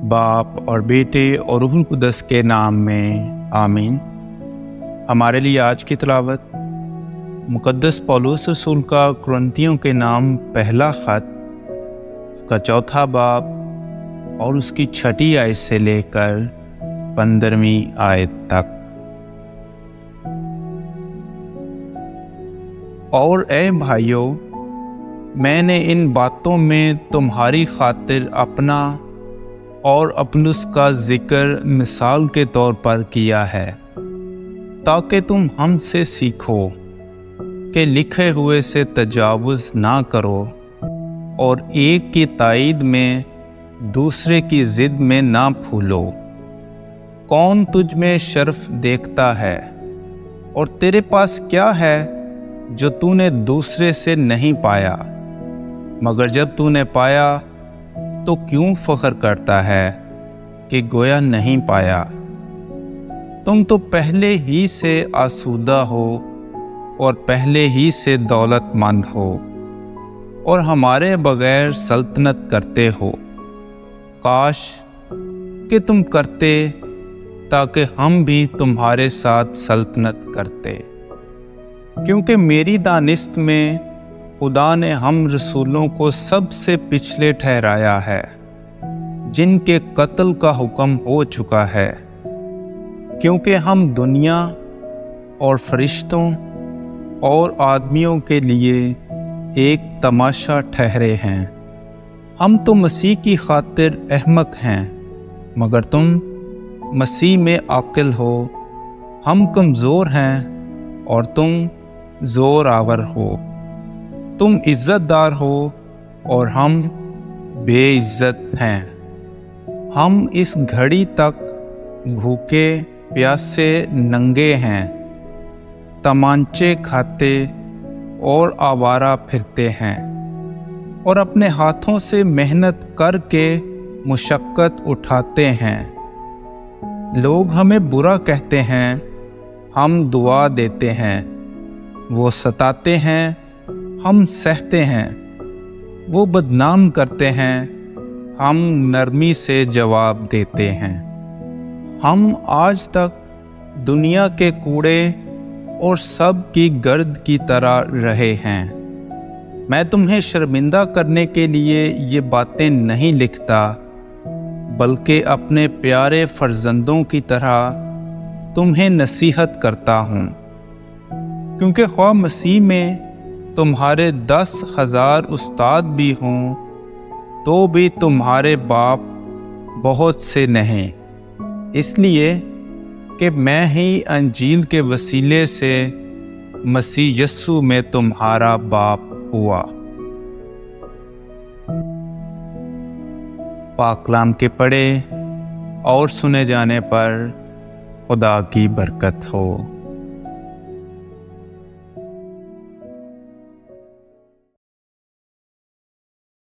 बाप और बेटे और रूह कुदस के नाम में आमीन। हमारे लिए आज की तिलावत मुकद्दस पौलुस रसूल का कुरिन्थियों के नाम पहला ख़त, उसका चौथा बाब और उसकी छठी आयत से लेकर 15वीं आयत तक। और ए भाइयों, मैंने इन बातों में तुम्हारी खातिर अपना और अपुल्लोस का जिक्र मिसाल के तौर पर किया है, ताकि तुम हमसे सीखो कि लिखे हुए से तजावुज़ ना करो और एक की ताईद में दूसरे की ज़िद में ना फूलो। कौन तुझ में शर्फ देखता है और तेरे पास क्या है जो तूने दूसरे से नहीं पाया? मगर जब तूने पाया तो क्यों फ़ख्र करता है कि गोया नहीं पाया? तुम तो पहले ही से आसूदा हो और पहले ही से दौलतमंद हो और हमारे बगैर सल्तनत करते हो। काश कि तुम करते, ताकि हम भी तुम्हारे साथ सल्तनत करते। क्योंकि मेरी दानिस्त में खुदा ने हम रसूलों को सबसे पिछले ठहराया है, जिनके कत्ल का हुक्म हो चुका है, क्योंकि हम दुनिया और फरिश्तों और आदमियों के लिए एक तमाशा ठहरे हैं। हम तो मसीह की खातिर अहमक हैं, मगर तुम मसीह में आकिल हो। हम कमज़ोर हैं और तुम ज़ोर आवर हो। तुम इज़्ज़तदार हो और हम बेइज़्ज़त हैं। हम इस घड़ी तक भूखे प्यासे नंगे हैं, तमांचे खाते और आवारा फिरते हैं और अपने हाथों से मेहनत करके मुशक्क़त उठाते हैं। लोग हमें बुरा कहते हैं, हम दुआ देते हैं। वो सताते हैं, हम सहते हैं। वो बदनाम करते हैं, हम नरमी से जवाब देते हैं। हम आज तक दुनिया के कूड़े और सब की गर्द की तरह रहे हैं। मैं तुम्हें शर्मिंदा करने के लिए ये बातें नहीं लिखता, बल्कि अपने प्यारे फर्जंदों की तरह तुम्हें नसीहत करता हूँ। क्योंकि ख्वाह मसीह में तुम्हारे 10,000 उस्ताद भी हों, तो भी तुम्हारे बाप बहुत से नहीं, इसलिए कि मैं ही अंजील के वसीले से मसीह यस्सु में तुम्हारा बाप हुआ। पाक कलाम के पढ़े और सुने जाने पर खुदा की बरकत हो।